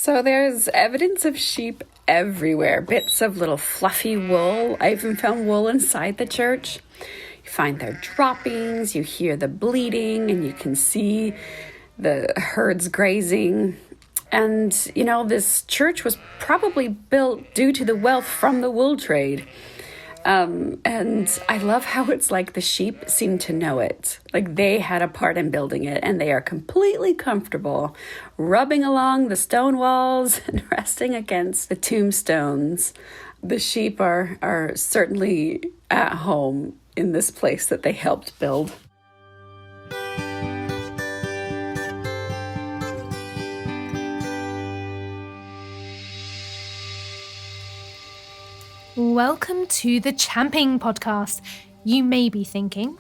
So there's evidence of sheep everywhere, bits of little fluffy wool. I even found wool inside the church. You find their droppings, you hear the bleating, and you can see the herds grazing. And, this church was probably built due to the wealth from the wool trade. And I love how it's like the sheep seem to know it. Like they had a part in building it, and they are completely comfortable rubbing along the stone walls and resting against the tombstones. The sheep are certainly at home in this place that they helped build. Welcome to the Champing Podcast. You may be thinking,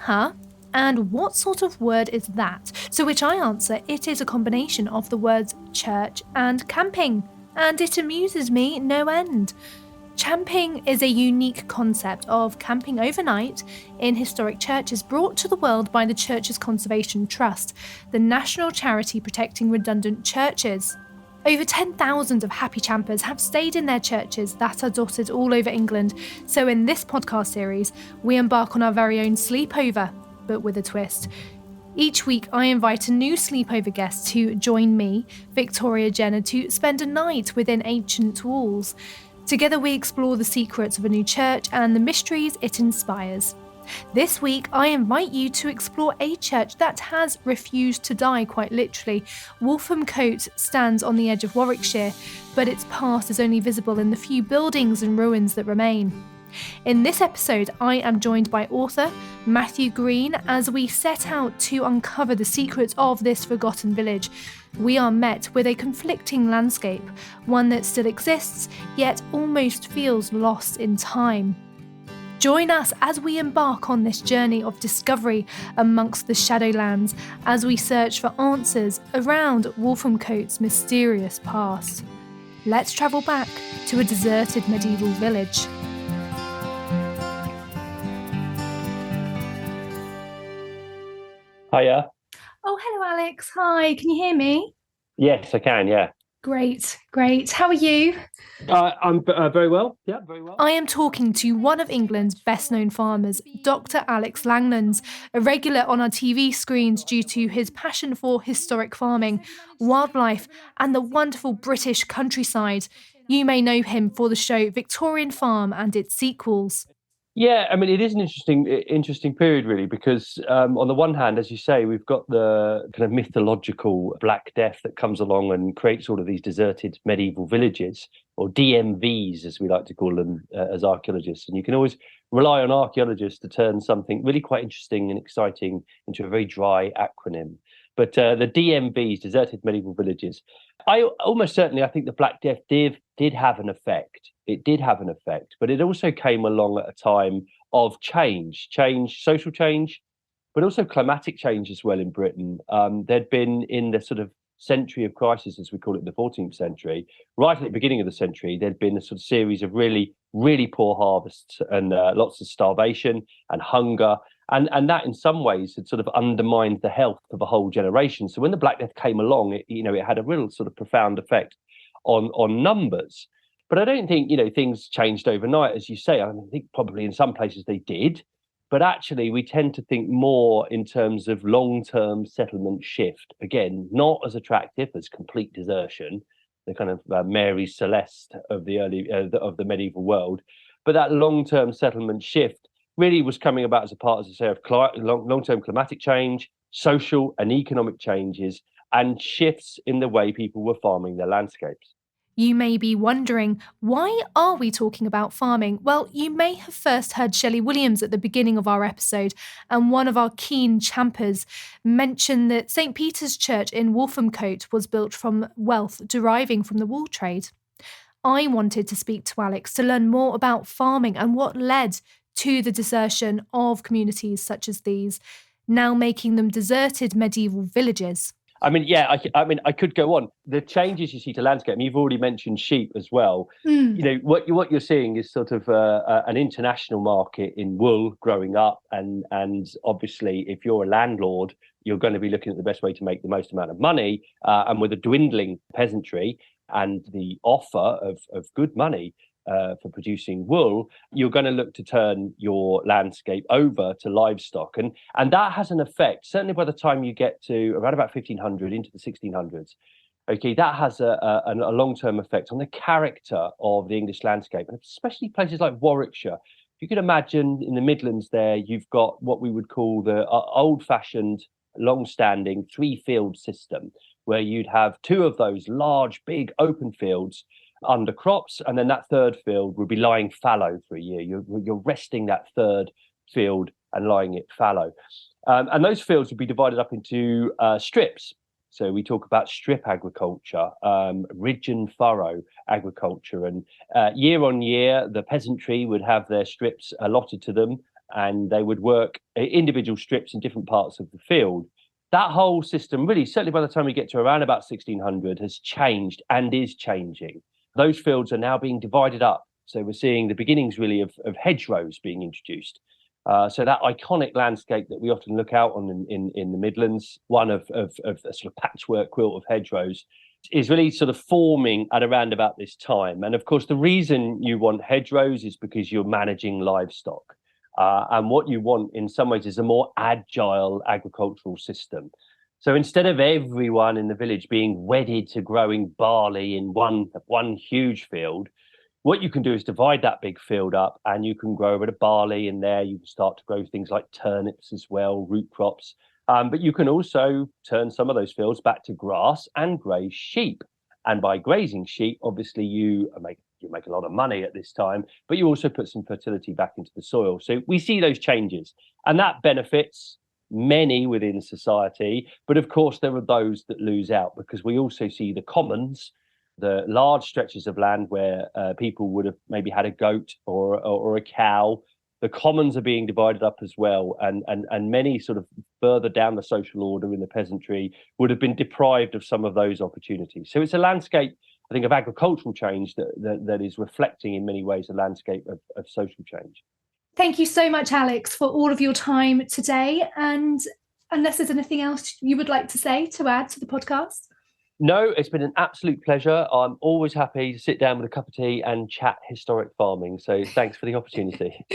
and what sort of word is that? To which I answer, it is a combination of the words church and camping, and it amuses me no end. Champing is a unique concept of camping overnight in historic churches brought to the world by the Churches Conservation Trust, the national charity protecting redundant churches. Over 10,000 of happy champers have stayed in their churches that are dotted all over England, so in this podcast series, we embark on our very own sleepover, but with a twist. Each week, I invite a new sleepover guest to join me, Victoria Jenner, to spend a night within ancient walls. Together, we explore the secrets of a new church and the mysteries it inspires. This week, I invite you to explore a church that has refused to die, quite literally. Wolfhampcote stands on the edge of Warwickshire, but its past is only visible in the few buildings and ruins that remain. In this episode, I am joined by author Matthew Green as we set out to uncover the secrets of this forgotten village. We are met with a conflicting landscape, one that still exists, yet almost feels lost in time. Join us as we embark on this journey of discovery amongst the Shadowlands as we search for answers around Wolfhampcote's mysterious past. Let's travel back to a deserted medieval village. Hiya. Oh, hello, Alex. Hi, can you hear me? Yes, I can, yeah. Great. How are you? I'm very well. Yeah, very well. I am talking to one of England's best-known farmers, Dr. Alex Langlands, a regular on our TV screens due to his passion for historic farming, wildlife, and the wonderful British countryside. You may know him for the show Victorian Farm and its sequels. Yeah, I mean, it is an interesting period, really, because on the one hand, as you say, we've got the kind of mythological Black Death that comes along and creates all of these deserted medieval villages, or DMVs, as we like to call them as archaeologists. And you can always rely on archaeologists to turn something really quite interesting and exciting into a very dry acronym. But the DMVs, deserted medieval villages, I think the Black Death did have an effect. It did have an effect, but it also came along at a time of change, social change, but also climatic change as well in Britain. There'd been in the sort of century of crisis, as we call it, the 14th century, right at the beginning of the century, there'd been a sort of series of really, really poor harvests and lots of starvation and hunger. And that in some ways had sort of undermined the health of a whole generation. So when the Black Death came along, it had a real sort of profound effect on numbers. But I don't think, things changed overnight, as you say. I think probably in some places they did. But actually, we tend to think more in terms of long-term settlement shift. Again, not as attractive as complete desertion, the kind of Mary Celeste of the of the medieval world. But that long-term settlement shift really was coming about as a part, as I say, of long-term climatic change, social and economic changes, and shifts in the way people were farming their landscapes. You may be wondering, why are we talking about farming? Well, you may have first heard Shelley Williams at the beginning of our episode, and one of our keen champers mentioned that St. Peter's Church in Wolfhampcote was built from wealth deriving from the wool trade. I wanted to speak to Alex to learn more about farming and what led to the desertion of communities such as these, now making them deserted medieval villages. I mean, I could go on. The changes you see to landscape, and you've already mentioned sheep as well. What you're seeing is sort of an international market in wool growing up, and obviously, if you're a landlord, you're going to be looking at the best way to make the most amount of money. And with a dwindling peasantry, and the offer of good money for producing wool, you're going to look to turn your landscape over to livestock. And that has an effect, certainly by the time you get to around about 1500 into the 1600s. Okay, that has a long-term effect on the character of the English landscape, and especially places like Warwickshire. If you could imagine in the Midlands there, you've got what we would call the old-fashioned, long-standing three-field system, where you'd have two of those large, big open fields under crops, and then that third field would be lying fallow for a year. You're resting that third field and lying it fallow. And those fields would be divided up into strips. So we talk about strip agriculture, ridge and furrow agriculture, and year on year, the peasantry would have their strips allotted to them, and they would work individual strips in different parts of the field. That whole system, really, certainly by the time we get to around about 1600, has changed and is changing. Those fields are now being divided up. So we're seeing the beginnings, really, of hedgerows being introduced. So that iconic landscape that we often look out on in the Midlands, one of a sort of patchwork quilt of hedgerows, is really sort of forming at around about this time. And of course, the reason you want hedgerows is because you're managing livestock. And what you want in some ways is a more agile agricultural system. So instead of everyone in the village being wedded to growing barley in one huge field, what you can do is divide that big field up, and you can grow a bit of barley in there. You can start to grow things like turnips as well, root crops. But you can also turn some of those fields back to grass and graze sheep. And by grazing sheep, obviously you make a lot of money at this time, but you also put some fertility back into the soil. So we see those changes, and that benefits many within society. But of course, there are those that lose out, because we also see the commons, the large stretches of land where people would have maybe had a goat or a cow. The commons are being divided up as well, and many sort of further down the social order in the peasantry would have been deprived of some of those opportunities. So it's a landscape, I think, of agricultural change that is reflecting in many ways a landscape of social change. Thank you so much, Alex, for all of your time today. And unless there's anything else you would like to say to add to the podcast? No, it's been an absolute pleasure. I'm always happy to sit down with a cup of tea and chat historic farming. So thanks for the opportunity.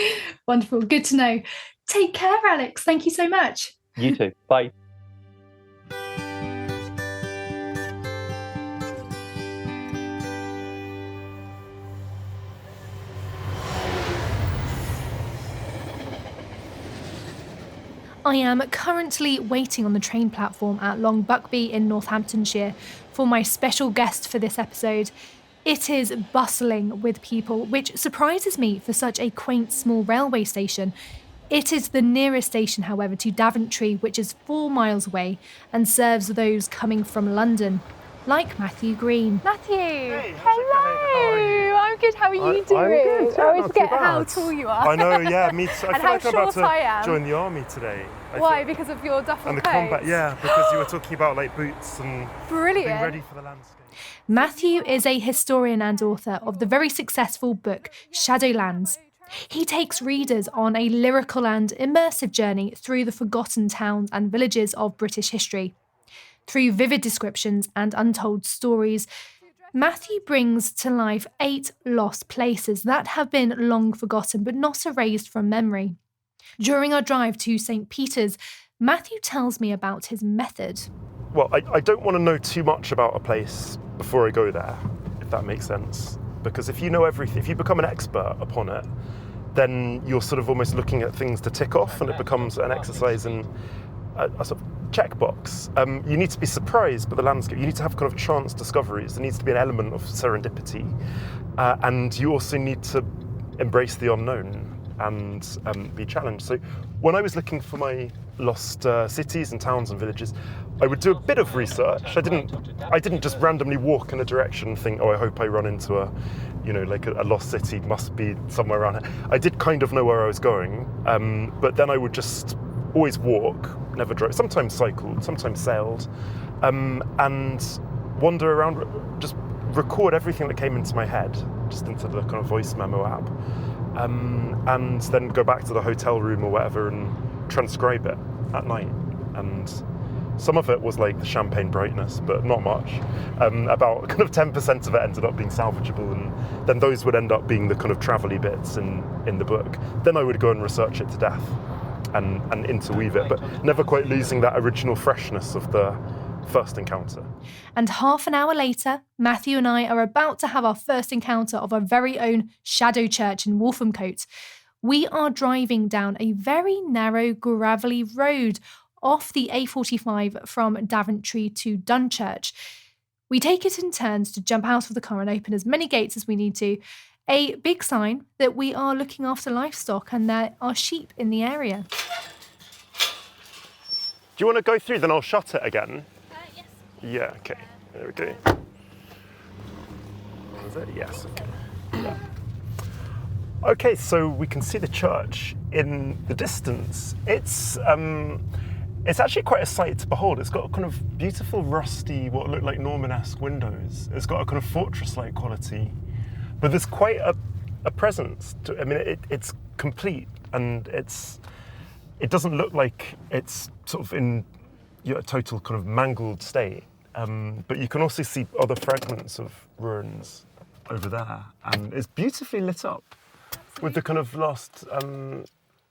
Wonderful. Good to know. Take care, Alex. Thank you so much. You too. Bye. I am currently waiting on the train platform at Long Buckby in Northamptonshire for my special guest for this episode. It is bustling with people, which surprises me for such a quaint small railway station. It is the nearest station, however, to Daventry, which is 4 miles away and serves those coming from London, like Matthew Green. Matthew! Hey, hello! I'm good, how are you doing? I'm good, yeah, I always not forget too bad. how tall you are. I know, yeah, me too. I And feel how like I'm about short I am. to join the army today. Why? Because of your duffel and the coat? combat, yeah, because you were talking about like boots and Brilliant. being ready for the landscape. Matthew is a historian and author of the very successful book Shadowlands. He takes readers on a lyrical and immersive journey through the forgotten towns and villages of British history. Through vivid descriptions and untold stories, Matthew brings to life 8 lost places that have been long forgotten but not erased from memory. During our drive to St. Peter's, Matthew tells me about his method. Well, I don't want to know too much about a place before I go there, if that makes sense. Because if you know everything, if you become an expert upon it, then you're sort of almost looking at things to tick off, and it becomes an exercise in a sort of checkbox. You need to be surprised by the landscape. You need to have kind of chance discoveries. There needs to be an element of serendipity. And you also need to embrace the unknown and be challenged. So when I was looking for my lost cities and towns and villages, I would do a bit of research. I didn't just randomly walk in a direction and think, oh, I hope I run into a lost city, must be somewhere around here. I did kind of know where I was going, but then I would just always walk, never drove, sometimes cycled, sometimes sailed, and wander around, just record everything that came into my head, just into the kind of voice memo app, and then go back to the hotel room or whatever and transcribe it at night. And Some of it was like the champagne brightness, but not much. About kind of 10% of it ended up being salvageable, and then those would end up being the kind of travel-y bits in the book. Then I would go and research it to death and interweave it, but never quite losing that original freshness of the first encounter. And half an hour later, Matthew and I are about to have our first encounter of our very own shadow church in Wolfhampcote. We are driving down a very narrow, gravelly road off the A45 from Daventry to Dunchurch. We take it in turns to jump out of the car and open as many gates as we need to. A big sign that we are looking after livestock and there are sheep in the area. Do you want to go through, then I'll shut it again? Yes. Yeah, okay. There we go. Was it? Yes, okay. Yeah. Okay, so we can see the church in the distance. It's actually quite a sight to behold. It's got a kind of beautiful, rusty, what look like Norman-esque windows. It's got a kind of fortress-like quality, but there's quite a presence. It's complete, and it doesn't look like it's sort of in a total kind of mangled state. But you can also see other fragments of ruins over there, and it's beautifully lit up with the kind of last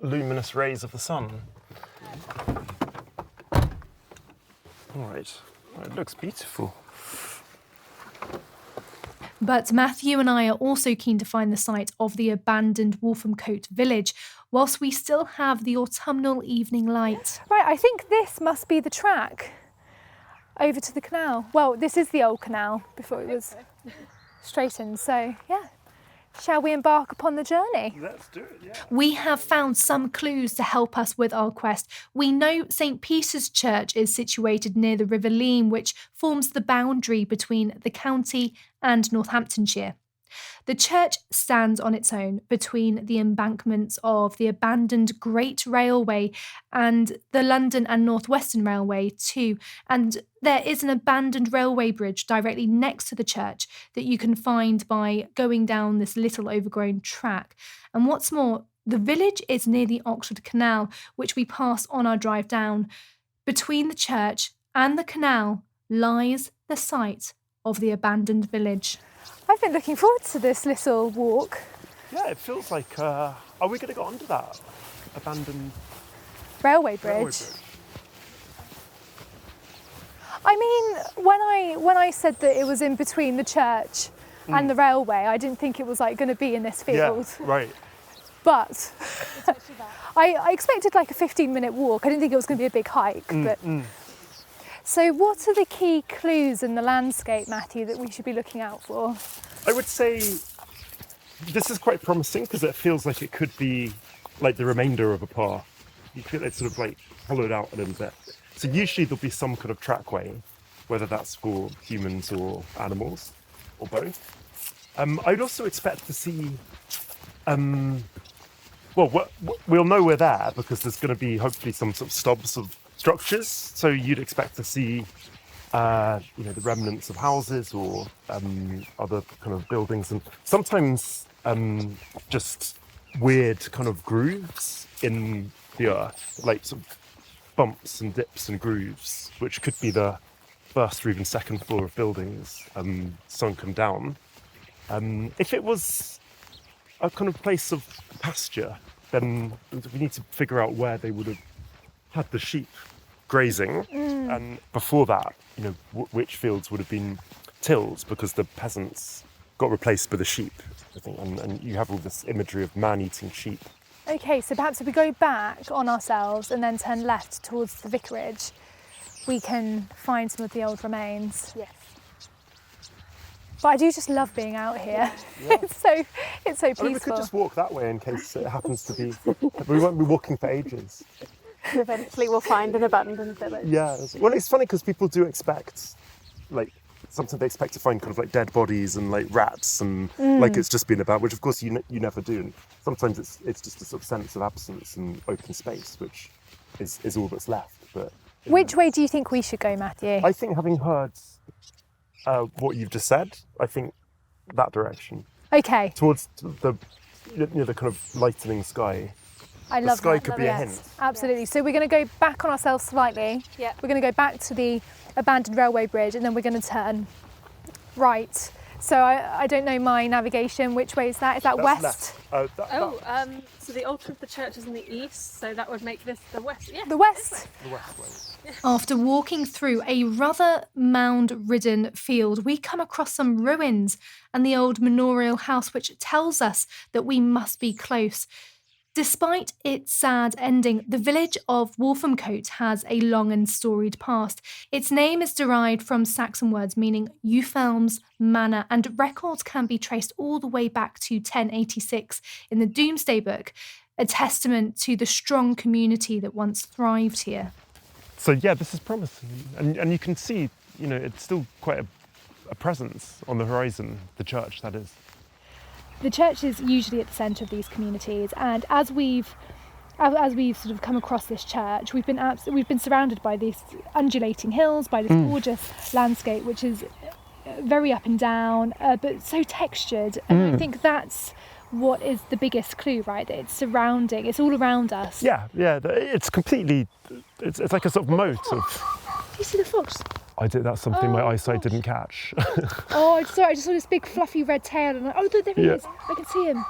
luminous rays of the sun. All right, it looks beautiful. But Matthew and I are also keen to find the site of the abandoned Wolfhampcote village, whilst we still have the autumnal evening light. Right, I think this must be the track over to the canal. Well, this is the old canal before it was straightened, so yeah. Shall we embark upon the journey? Let's do it, yeah. We have found some clues to help us with our quest. We know St. Peter's Church is situated near the River Leam, which forms the boundary between the county and Northamptonshire. The church stands on its own between the embankments of the abandoned Great Railway and the London and North Western Railway too, and there is an abandoned railway bridge directly next to the church that you can find by going down this little overgrown track. And what's more, the village is near the Oxford Canal, which we pass on our drive down. Between the church and the canal lies the site of the abandoned village. I've been looking forward to this little walk. Yeah, it feels like, are we going to go onto that abandoned Railway bridge. I mean, when I said that it was in between the church and the railway, I didn't think it was like going to be in this field. Yeah, right. But I expected like a 15-minute walk. I didn't think it was going to be a big hike. So what are the key clues in the landscape, Matthew, that we should be looking out for? I would say this is quite promising because it feels like it could be like the remainder of a path. You feel it's sort of like hollowed out a little bit. So usually there'll be some kind of trackway, whether that's for humans or animals or both. I'd also expect to see, we'll know we're there because there's going to be hopefully some sort of stubs of structures. So you'd expect to see, the remnants of houses or other kind of buildings, and sometimes just weird kind of grooves in the earth, like sort of bumps and dips and grooves, which could be the first or even second floor of buildings sunken down. If it was a kind of place of pasture, then we need to figure out where they would have had the sheep grazing, and before that, which fields would have been tilled because the peasants got replaced by the sheep, I think, and you have all this imagery of man-eating sheep. Okay, so perhaps if we go back on ourselves and then turn left towards the vicarage, we can find some of the old remains. Yes. But I do just love being out here. Yeah. It's so peaceful. I mean, we could just walk that way in case it happens to be. We won't be walking for ages. Eventually we'll find an abandoned village. Yeah. Well, it's funny because people do expect, like, sometimes they expect to find kind of like dead bodies and like rats and like it's just been about, which of course you never do. And sometimes it's just a sort of sense of absence and open space, which is all that's left. But Which way do you think we should go, Matthew? I think, having heard what you've just said, I think that direction Okay. towards the kind of lightening sky. I love sky that. could be a hint. Absolutely. So we're going to go back on ourselves slightly. Yeah. We're going to go back to the abandoned railway bridge, and then we're going to turn right. So I don't know my navigation. Which way is that? Is that That's west? left. So the altar of the church is in the east, so that would make this the west. Yeah. The west. The west way. After walking through a rather mound-ridden field, we come across some ruins and the old manorial house, which tells us that we must be close. Despite its sad ending, the village of Wolfhampcote has a long and storied past. Its name is derived from Saxon words meaning Euphelm's manor, and records can be traced all the way back to 1086 in the Domesday Book, a testament to the strong community that once thrived here. So yeah, this is promising, and you can see, it's still quite a presence on the horizon. The church, that is. The church is usually at the centre of these communities, and as we've sort of come across this church, we've been surrounded by these undulating hills, by this gorgeous landscape, which is very up and down, but so textured. And I think that's what is the biggest clue, right? That it's all around us. Yeah, it's completely. It's like a sort of moat of. Do you see the fox? I did. That's something my eyesight gosh. didn't catch. Oh, sorry, I just saw this big fluffy red tail, and look, there he Yeah. is. I can see him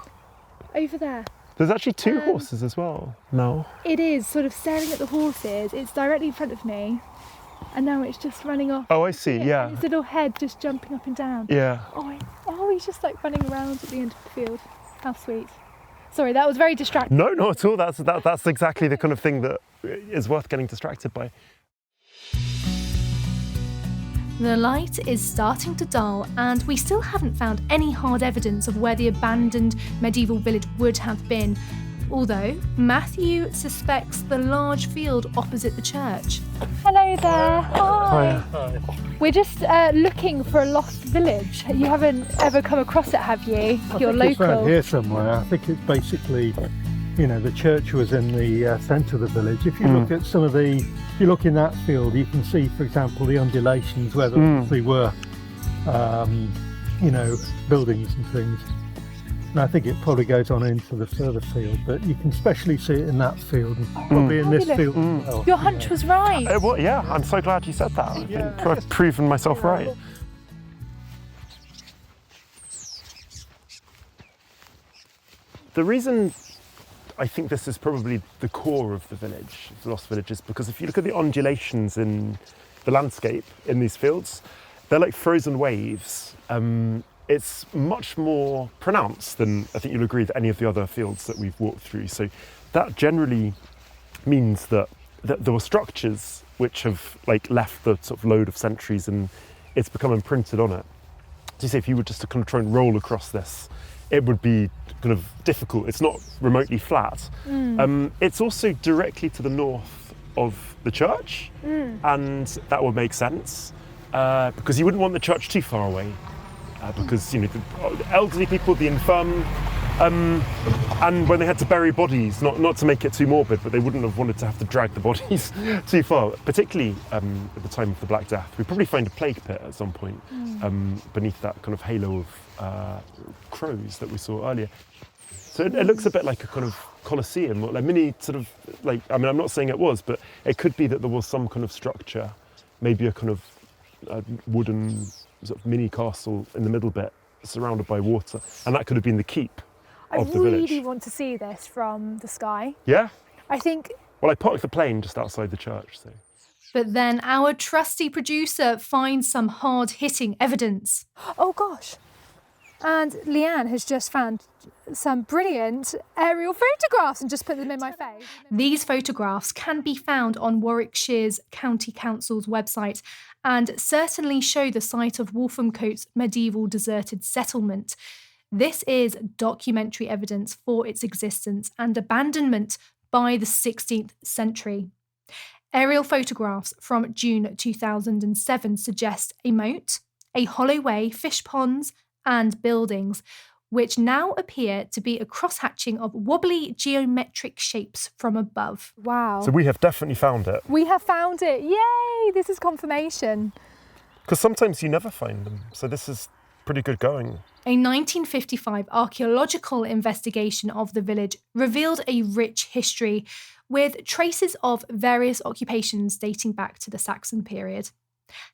over there. There's actually two horses as well. No. It is sort of staring at the horses. It's directly in front of me, and now it's just running off. Oh, I see. Yeah. And its little head just jumping up and down. Yeah. Oh, he's just like running around at the end of the field. How sweet. Sorry, that was very distracting. No, not at all. That's exactly the kind of thing that is worth getting distracted by. The light is starting to dull, and we still haven't found any hard evidence of where the abandoned medieval village would have been, although Matthew suspects the large field opposite the church. Hello there. Hi. We're just looking for a lost village. You haven't ever come across it, have you? You're It's local. around here somewhere. I think it's basically, the church was in the centre of the village. If you look at if you look in that field, you can see, for example, the undulations where there obviously were, buildings and things. And I think it probably goes on into the further field, but you can especially see it in that field, and probably in this field as well. Your hunch was right. Well, yeah, I'm so glad you said that. I think I've proven myself right. The reason I think this is probably the core of the village, of the lost village, is because if you look at the undulations in the landscape in these fields, they're like frozen waves. It's much more pronounced than, I think you'll agree, that any of the other fields that we've walked through. So that generally means that there were structures which have left the sort of load of centuries, and it's become imprinted on it. So you say if you were just to kind of try and roll across this, it would be kind of difficult. It's not remotely flat. It's also directly to the north of the church, and that would make sense because you wouldn't want the church too far away. Because the elderly people, the infirm, and when they had to bury bodies, not to make it too morbid, but they wouldn't have wanted to have to drag the bodies too far. Particularly at the time of the Black Death, we'd probably find a plague pit at some point beneath that kind of halo of crows that we saw earlier. So it looks a bit like a kind of Colosseum, or like mini sort of I'm not saying it was, but it could be that there was some kind of structure, maybe a kind of wooden sort of mini castle in the middle bit, surrounded by water, and that could have been the keep of the village. I really want to see this from the sky. Yeah? I think. Well, I parked the plane just outside the church, so. But then our trusty producer finds some hard-hitting evidence. Oh gosh. And Leanne has just found some brilliant aerial photographs and just put them in my face. These photographs can be found on Warwickshire's County Council's website and certainly show the site of Wolfhampcote's medieval deserted settlement. This is documentary evidence for its existence and abandonment by the 16th century. Aerial photographs from June 2007 suggest a moat, a hollow way, fish ponds, and buildings, which now appear to be a cross-hatching of wobbly geometric shapes from above. Wow. So we have definitely found it. We have found it. Yay! This is confirmation. Because sometimes you never find them. So this is pretty good going. A 1955 archaeological investigation of the village revealed a rich history with traces of various occupations dating back to the Saxon period.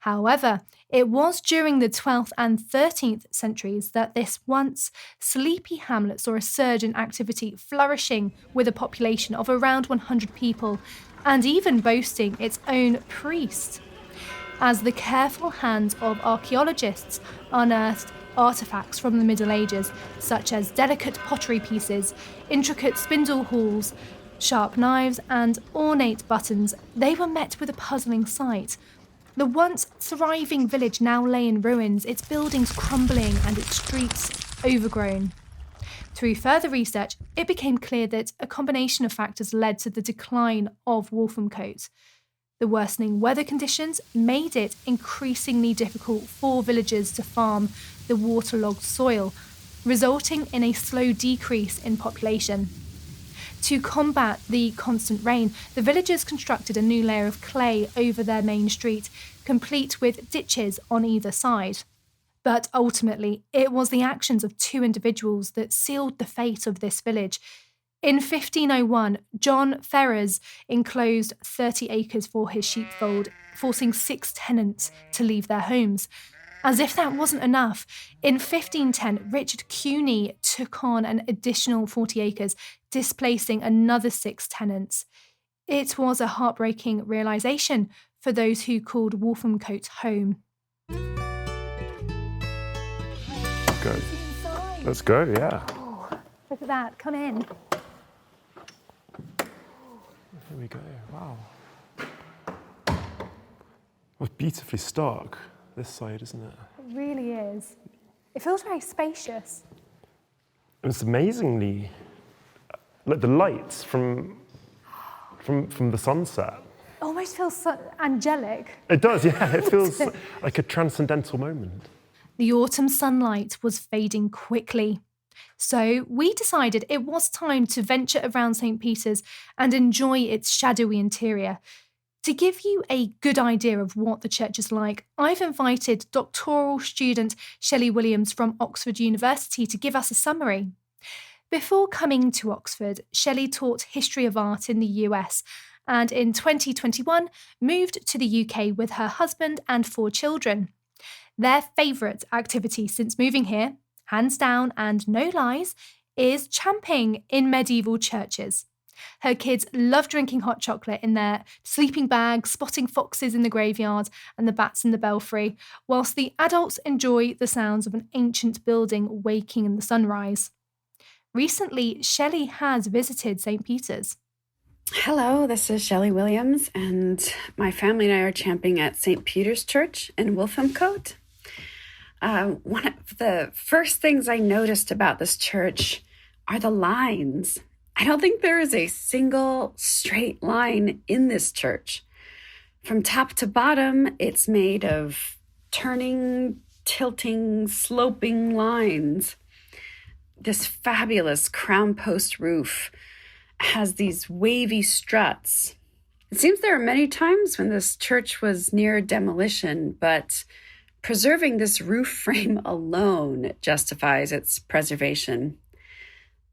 However, it was during the 12th and 13th centuries that this once sleepy hamlet saw a surge in activity, flourishing with a population of around 100 people and even boasting its own priest. As the careful hands of archaeologists unearthed artefacts from the Middle Ages, such as delicate pottery pieces, intricate spindle hools, sharp knives, and ornate buttons, they were met with a puzzling sight. The once thriving village now lay in ruins, its buildings crumbling and its streets overgrown. Through further research, it became clear that a combination of factors led to the decline of Wolfhampcote. The worsening weather conditions made it increasingly difficult for villagers to farm the waterlogged soil, resulting in a slow decrease in population. To combat the constant rain, the villagers constructed a new layer of clay over their main street, complete with ditches on either side. But ultimately, it was the actions of two individuals that sealed the fate of this village. In 1501, John Ferrers enclosed 30 acres for his sheepfold, forcing 6 tenants to leave their homes. As if that wasn't enough, in 1510, Richard Cuny took on an additional 40 acres, displacing another 6 tenants. It was a heartbreaking realisation for those who called Wolfhampcote home. Go. Let's go, yeah. Oh, look at that, come in. Here we go, wow. Well, beautifully stark, this side, isn't it? It really is. It feels very spacious. It's amazingly, like the lights from the sunset. It almost feels so angelic. It does, yeah. It feels like a transcendental moment. The autumn sunlight was fading quickly. So we decided it was time to venture around St. Peter's and enjoy its shadowy interior. To give you a good idea of what the church is like, I've invited doctoral student Shelley Williams from Oxford University to give us a summary. Before coming to Oxford, Shelley taught history of art in the US and in 2021 moved to the UK with her husband and 4 children. Their favourite activity since moving here, hands down and no lies, is champing in medieval churches. Her kids love drinking hot chocolate in their sleeping bags, spotting foxes in the graveyard and the bats in the belfry, whilst the adults enjoy the sounds of an ancient building waking in the sunrise. Recently, Shelley has visited St. Peter's. Hello, this is Shelley Williams, and my family and I are champing at St. Peter's Church in Wolfhampcote. One of the first things I noticed about this church are the lines. I don't think there is a single straight line in this church. From top to bottom, it's made of turning, tilting, sloping lines. This fabulous crown post roof has these wavy struts. It seems there are many times when this church was near demolition, but preserving this roof frame alone justifies its preservation.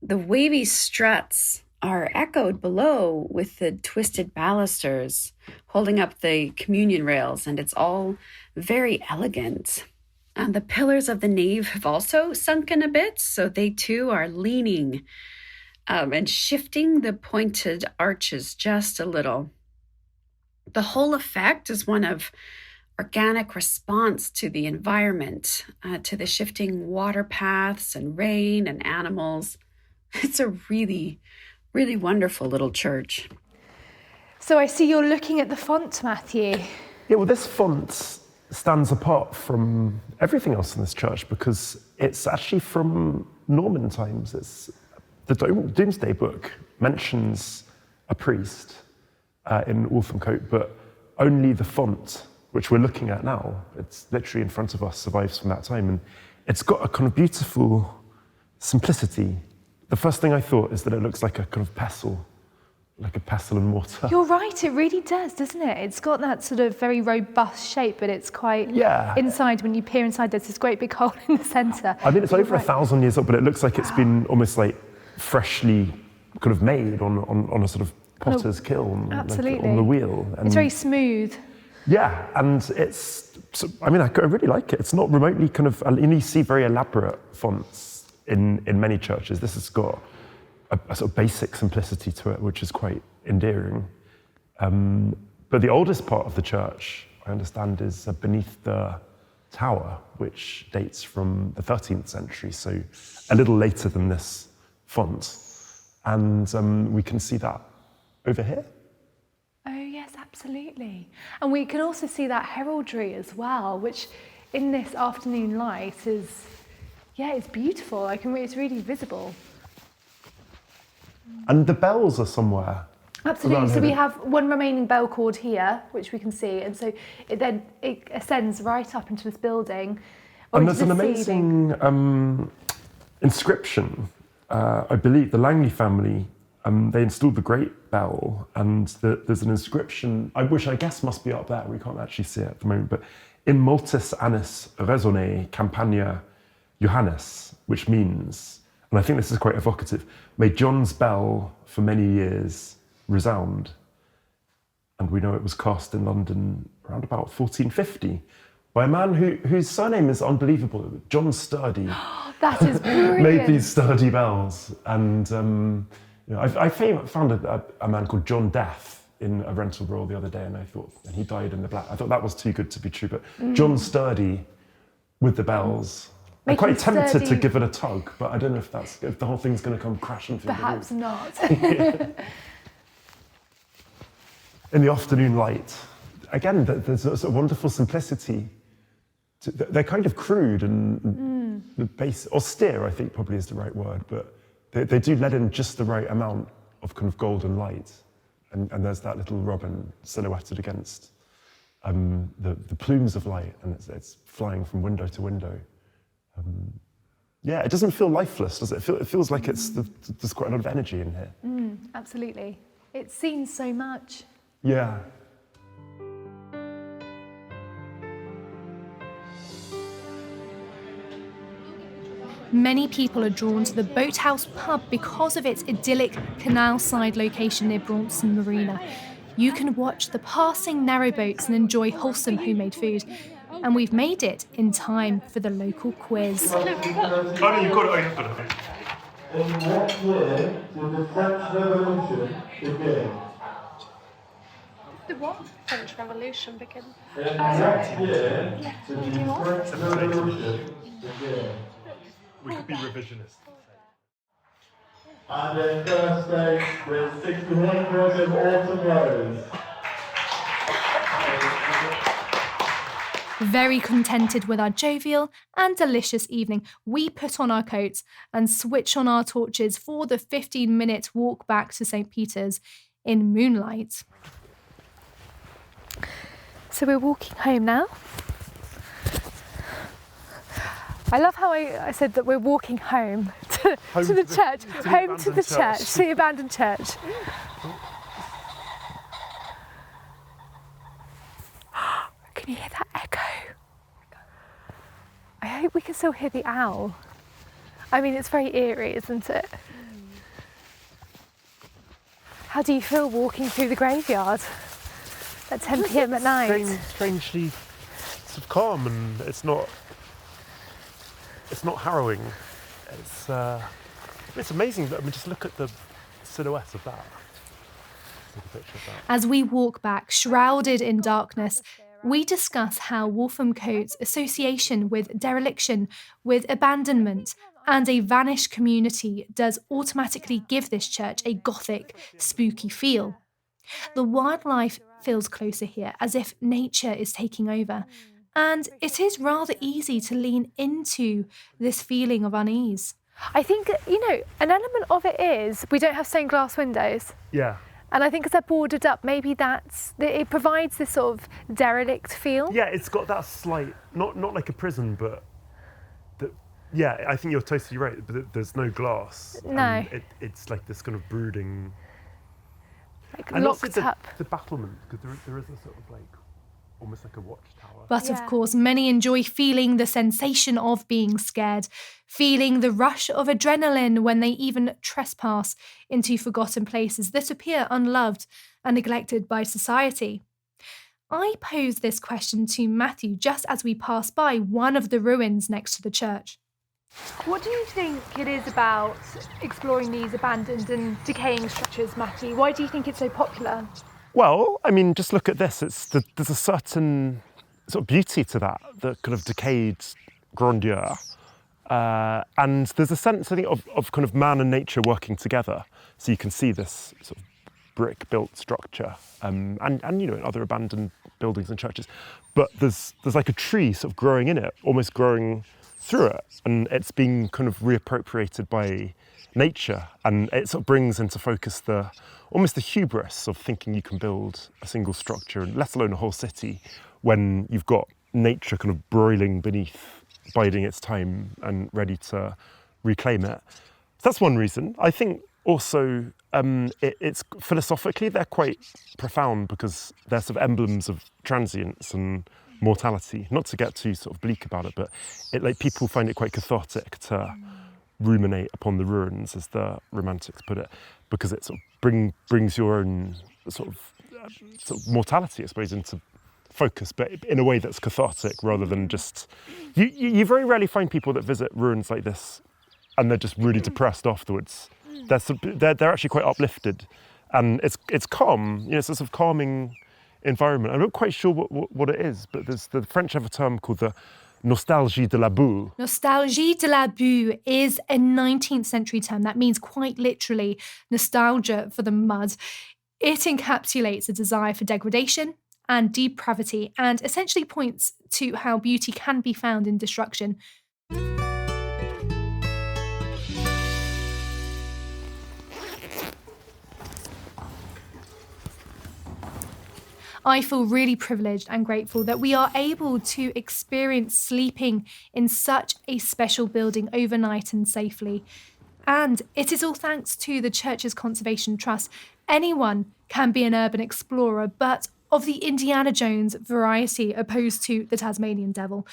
The wavy struts are echoed below with the twisted balusters holding up the communion rails, and it's all very elegant. And the pillars of the nave have also sunken a bit, so they too are leaning and shifting the pointed arches just a little. The whole effect is one of organic response to the environment, to the shifting water paths and rain and animals. It's a really, really wonderful little church. So I see you're looking at the font, Matthew. Yeah, well, this font stands apart from everything else in this church because it's actually from Norman times. It's the Domesday Book mentions a priest in Wolfhampcote, but only the font, which we're looking at now, it's literally in front of us, survives from that time. And it's got a kind of beautiful simplicity. The first thing I thought is that it looks like a kind of pestle like a pestle and mortar. You're right, it really does, doesn't it? It's got that sort of very robust shape, but it's quite inside. When you peer inside, there's this great big hole in the centre. I mean, it's over 1,000 years old, but it looks like it's been almost like freshly kind of made on a sort of potter's kiln, absolutely, like on the wheel. And it's very smooth. Yeah, and I really like it. It's not remotely kind of, you see very elaborate fonts in many churches. This has got a sort of basic simplicity to it, which is quite endearing. But the oldest part of the church, I understand, is beneath the tower, which dates from the 13th century, so a little later than this font. And we can see that over here. Oh yes, absolutely. And we can also see that heraldry as well, which in this afternoon light is, it's beautiful. It's really visible. And the bells are somewhere. Absolutely. So we have one remaining bell cord here, which we can see, and so it ascends right up into this building. And there's an amazing inscription. I believe the Langley family, they installed the great bell, and there's an inscription, which I guess must be up there. We can't actually see it at the moment, but in multis annis resone campania Johannes, which means, and I think this is quite evocative, may John's bell for many years resound. And we know it was cast in London around about 1450 by a man whose surname is unbelievable, John Sturdy. That is brilliant. Made these sturdy bells. And I found a man called John Death in a rental roll the other day, and he died in the black. I thought that was too good to be true, but John Sturdy with the bells. I'm quite tempted to give it a tug, but I don't know if the whole thing's going to come crashing through Perhaps the roof. not. In the afternoon light, again, there's a sort of wonderful simplicity. They're kind of crude and austere, I think probably is the right word, but they do let in just the right amount of kind of golden light. And there's that little robin silhouetted against the plumes of light, and it's flying from window to window. It doesn't feel lifeless, does it? It feels like there's quite a lot of energy in here. Absolutely. It's seen so much. Yeah. Many people are drawn to the Boathouse pub because of its idyllic canal-side location near Braunton Marina. You can watch the passing narrowboats and enjoy wholesome homemade food. And we've made it in time for the local quiz. Oh, no, you've got it. In what year did the French Revolution begin? The what? French Revolution begin. In what year did the French Revolution begin? We could be revisionists. And in first stage with 61 points of Autumn Rose. Very contented with our jovial and delicious evening, we put on our coats and switch on our torches for the 15-minute walk back to St. Peter's in moonlight. So we're walking home now. I love how I said that we're walking home to the church, home to the church, to the abandoned church. Can you hear that echo? I hope we can still hear the owl. I mean, it's very eerie, isn't it? How do you feel walking through the graveyard at 10 p.m. at night? Strangely sort of calm, and it's not harrowing. It's amazing. I mean, just look at the silhouette of that. Take a picture of that. As we walk back, shrouded in darkness, we discuss how Wolfhampcote's association with dereliction, with abandonment, and a vanished community does automatically give this church a gothic, spooky feel. The wildlife feels closer here, as if nature is taking over. And it is rather easy to lean into this feeling of unease. I think, an element of it is we don't have stained glass windows. Yeah. And I think as they're boarded up, maybe it provides this sort of derelict feel. Yeah, it's got that slight, not like a prison, but I think you're totally right. But there's no glass. No. It's like this kind of brooding. And locked also up. the battlement, because there is a sort of like, almost like a watchtower. But of Yeah. course, many enjoy feeling the sensation of being scared, feeling the rush of adrenaline when they even trespass into forgotten places that appear unloved and neglected by society. I posed this question to Matthew just as we passed by one of the ruins next to the church. What do you think it is about exploring these abandoned and decaying structures, Matthew? Why do you think it's so popular? Well, I mean, just look at this. There's a certain sort of beauty to that, the kind of decayed grandeur. And there's a sense, I think, of kind of man and nature working together. So you can see this sort of brick-built structure, and you know, in other abandoned buildings and churches. But there's like a tree sort of growing in it, almost growing through it, and it's being kind of reappropriated by nature, and it sort of brings into focus almost the hubris of thinking you can build a single structure, let alone a whole city, when you've got nature kind of broiling beneath, biding its time and ready to reclaim it. So that's one reason. I think also it's philosophically they're quite profound because they're sort of emblems of transience and mortality. Not to get too sort of bleak about it, but like people find it quite cathartic to ruminate upon the ruins, as the Romantics put it, because it sort of brings your own sort of mortality, I suppose, into focus, but in a way that's cathartic rather than just. You very rarely find people that visit ruins like this and they're just really depressed afterwards. They're actually quite uplifted, and it's calm. You know, it's a sort of calming environment. I'm not quite sure what it is, but the French have a term called the nostalgie de la boue. Nostalgie de la boue is a 19th century term that means quite literally nostalgia for the mud. It encapsulates a desire for degradation and depravity and essentially points to how beauty can be found in destruction. I feel really privileged and grateful that we are able to experience sleeping in such a special building overnight and safely. And it is all thanks to the church's Conservation Trust. Anyone can be an urban explorer, but of the Indiana Jones variety opposed to the Tasmanian Devil.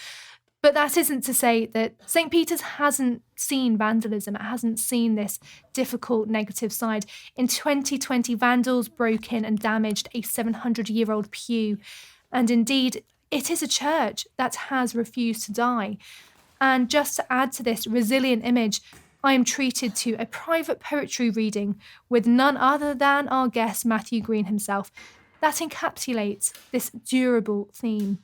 But that isn't to say that St. Peter's hasn't seen vandalism, it hasn't seen this difficult negative side. In 2020, vandals broke in and damaged a 700-year-old pew. And indeed, it is a church that has refused to die. And just to add to this resilient image, I am treated to a private poetry reading with none other than our guest Matthew Green himself that encapsulates this durable theme.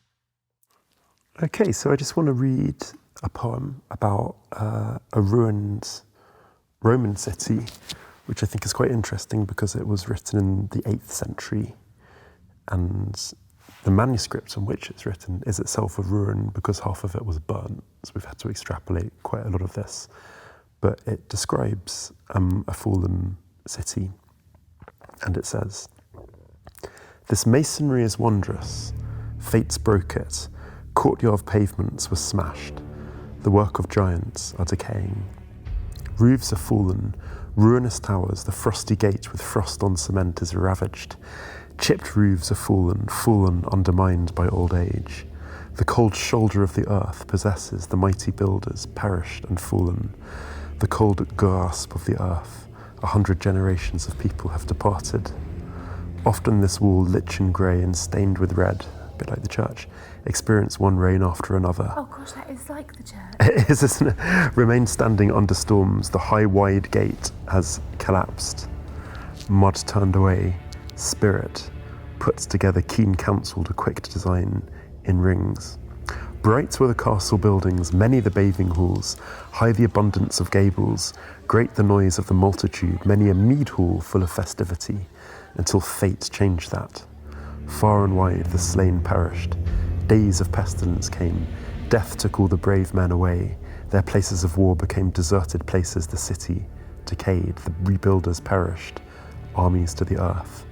Okay, so I just want to read a poem about a ruined Roman city, which I think is quite interesting because it was written in the 8th century, and the manuscript on which it's written is itself a ruin because half of it was burnt, so we've had to extrapolate quite a lot of this. But it describes a fallen city, and it says, "This masonry is wondrous, fates broke it, courtyard pavements were smashed, the work of giants are decaying. Roofs are fallen, ruinous towers, the frosty gate with frost on cement is ravaged. Chipped roofs are fallen, undermined by old age. The cold shoulder of the earth possesses the mighty builders, perished and fallen. The cold grasp of the earth, 100 generations of people have departed. Often this wall, lichen grey and stained with red, a bit like the church, experience one rain after another. Oh gosh, that is like the church. It is, isn't it? Remain standing under storms, the high wide gate has collapsed. Mud turned away, spirit puts together keen counsel to quick design in rings. Bright were the castle buildings, many the bathing halls, high the abundance of gables, great the noise of the multitude, many a mead hall full of festivity, until fate changed that. Far and wide the slain perished. Days of pestilence came. Death took all the brave men away. Their places of war became deserted places. The city decayed. The rebuilders perished. Armies to the earth.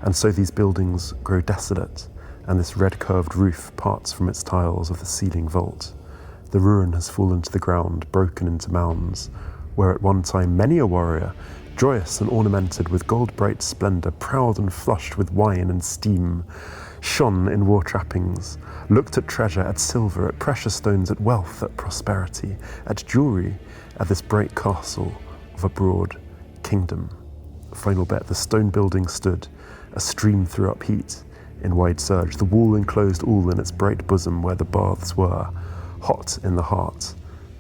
And so these buildings grow desolate, and this red-curved roof parts from its tiles of the ceiling vault. The ruin has fallen to the ground, broken into mounds, where at one time many a warrior, joyous and ornamented with gold-bright splendour, proud and flushed with wine and steam, shone in war trappings, looked at treasure, at silver, at precious stones, at wealth, at prosperity, at jewellery, at this bright castle of a broad kingdom. Final bit, the stone building stood, a stream threw up heat in wide surge, the wall enclosed all in its bright bosom where the baths were, hot in the heart,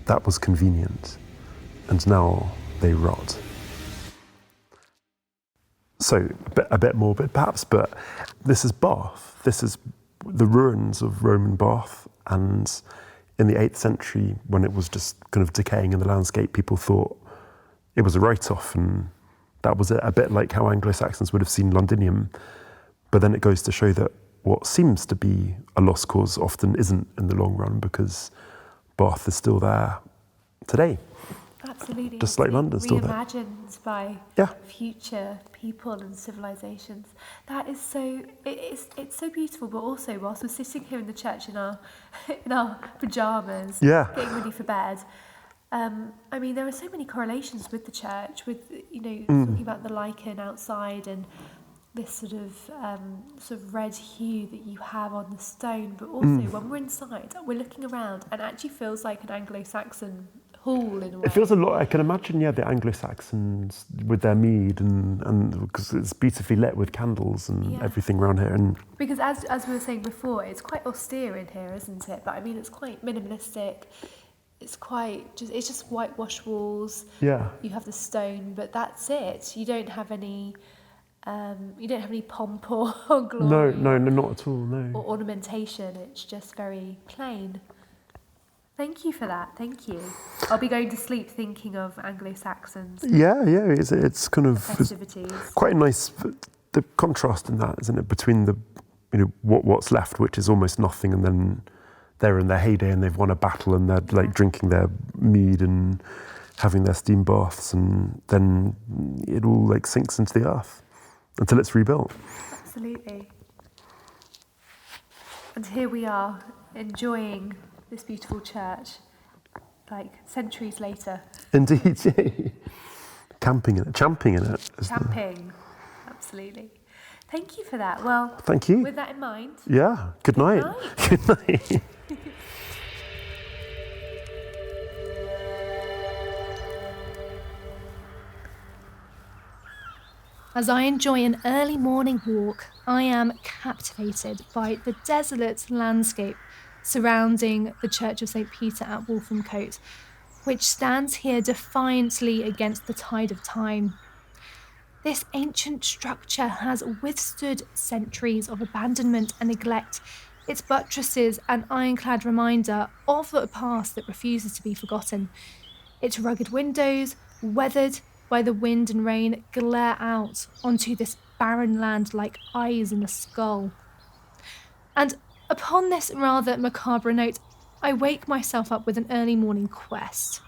that was convenient, and now they rot. So, a bit morbid perhaps, but this is Bath. This is the ruins of Roman Bath, and in the 8th century, when it was just kind of decaying in the landscape, people thought it was a write-off, and that was it, a bit like how Anglo-Saxons would have seen Londinium. But then it goes to show that what seems to be a lost cause often isn't in the long run, because Bath is still there today. Absolutely. Just like London's still there. Reimagined by future people and civilizations. That is so, it's so beautiful, but also whilst we're sitting here in the church in our pyjamas, getting ready for bed, I mean, there are so many correlations with the church, with, talking about the lichen outside and this sort of red hue that you have on the stone, but also when we're inside, we're looking around and it actually feels like an Anglo-Saxon hall in a way. It feels a lot, I can imagine, the Anglo-Saxons with their mead and because it's beautifully lit with candles and everything around here. And because as we were saying before, it's quite austere in here, isn't it? But I mean, it's quite minimalistic. It's just whitewashed walls. Yeah. You have the stone, but that's it. You don't have any pomp or glory. No, not at all, no. Or ornamentation. It's just very plain. Thank you for that. Thank you. I'll be going to sleep thinking of Anglo-Saxons. Yeah. It's kind of festivities. Quite nice. The contrast in that, isn't it, between the what's left, which is almost nothing, and then they're in their heyday and they've won a battle and they're like drinking their mead and having their steam baths, and then it all like sinks into the earth until it's rebuilt. Absolutely. And here we are enjoying this beautiful church, like centuries later. Indeed, champing in it. Champing, absolutely. Thank you for that. Well, thank you. With that in mind. Yeah. Good night. Good night. As I enjoy an early morning walk, I am captivated by the desolate landscape surrounding the Church of St. Peter at Wolfhampcote, which stands here defiantly against the tide of time. This ancient structure has withstood centuries of abandonment and neglect, its buttresses an ironclad reminder of a past that refuses to be forgotten. Its rugged windows, weathered by the wind and rain, glare out onto this barren land like eyes in a skull. And upon this rather macabre note, I wake myself up with an early morning quest.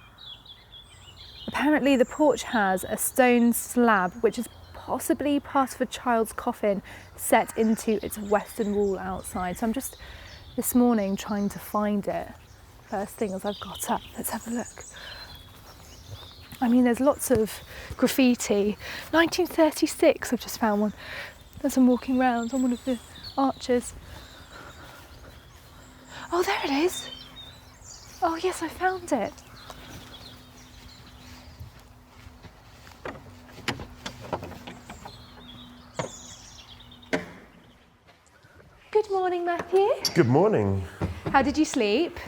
Apparently the porch has a stone slab, which is possibly part of a child's coffin set into its western wall outside. So I'm just this morning trying to find it. First thing as I've got up, let's have a look. I mean, there's lots of graffiti. 1936, I've just found one. As I'm walking around on one of the arches. Oh, there it is. Oh, yes, I found it. Good morning, Matthew. Good morning. How did you sleep?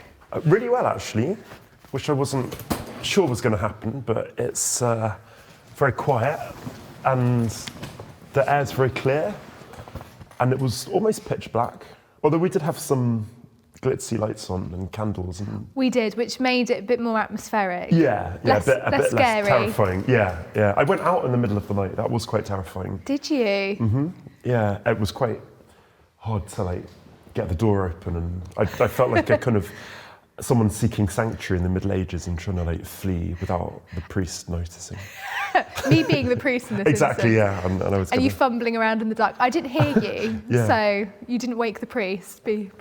Really well, actually, which I wasn't sure was going to happen, but it's very quiet and the air's very clear, and it was almost pitch black, although we did have some glitzy lights on and candles. And we did, which made it a bit more atmospheric. Yeah, less, a bit less scary. Less terrifying. Yeah. I went out in the middle of the night. That was quite terrifying. Did you? Mm-hmm. Yeah, it was quite hard to get the door open, and I felt like a kind of someone seeking sanctuary in the Middle Ages and trying to flee without the priest noticing. Me being the priest in this exactly, instance. yeah. And you fumbling around in the dark. I didn't hear you, so you didn't wake the priest. Be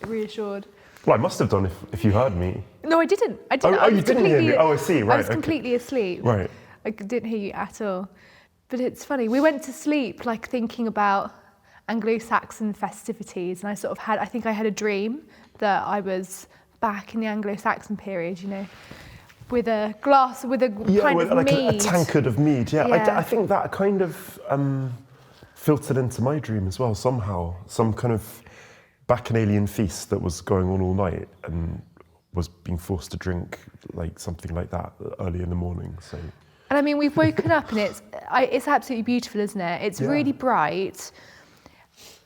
reassured. Well, I must have done if you heard me. No, I didn't. I didn't. Oh, you didn't hear me? Oh, I see, right. I was okay. completely asleep. Right. I didn't hear you at all. But it's funny, we went to sleep like thinking about Anglo-Saxon festivities, and I think I had a dream that I was back in the Anglo-Saxon period, you know, with a glass, with a pint of like mead. a tankard of mead, yeah. Yeah. I think that kind of filtered into my dream as well somehow. Some kind of bacchanalian feast that was going on all night and was being forced to drink like something like that early in the morning, so... And I mean, we've woken up and it's absolutely beautiful, isn't it? It's really bright.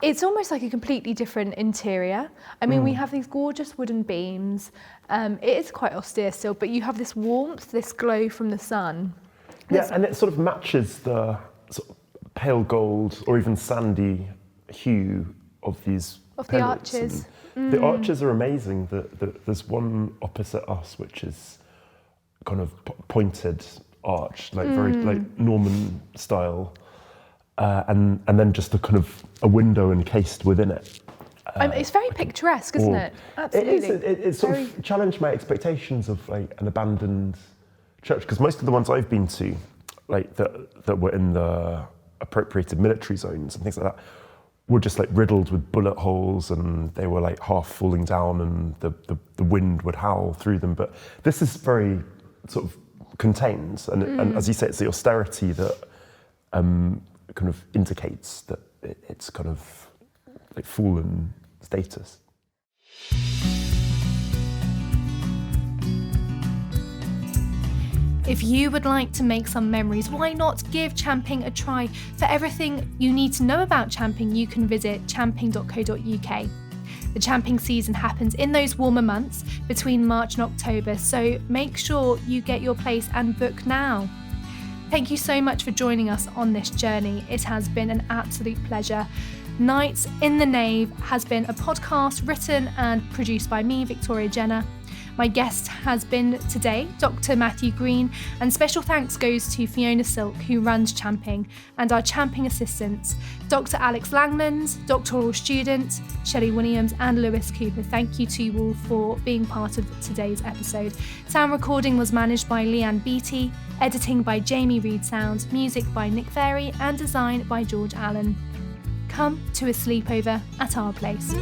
It's almost like a completely different interior. I mean, we have these gorgeous wooden beams. It is quite austere still, but you have this warmth, this glow from the sun. Yeah, and it sort of matches the sort of pale gold or even sandy hue of these Of the pillars. arches. The arches are amazing. There's one opposite us, which is kind of pointed arch, like very like Norman style, and then just a kind of a window encased within it. It's very picturesque, isn't it? Absolutely. It sort of challenged my expectations of like an abandoned church, because most of the ones I've been to, like that were in the appropriated military zones and things like that, were just like riddled with bullet holes, and they were like half falling down, and the wind would howl through them. But this is very sort of contained, and as you say, it's the austerity that kind of indicates that it's kind of like fallen status. If you would like to make some memories, why not give Champing a try? For everything you need to know about Champing, you can visit champing.co.uk. The Champing season happens in those warmer months between March and October, so make sure you get your place and book now. Thank you so much for joining us on this journey. It has been an absolute pleasure. Nights in the Nave has been a podcast written and produced by me, Victoria Jenner. My guest has been today Dr. Matthew Green, and special thanks goes to Fiona Silk, who runs Champing, and our Champing assistants, Dr. Alex Langlands, doctoral student, Shelley Williams and Lewis Cooper. Thank you to you all for being part of today's episode. Sound recording was managed by Leanne Beattie, editing by Jamie Reed Sound, music by Nick Ferry, and design by George Allen. Come to a sleepover at our place.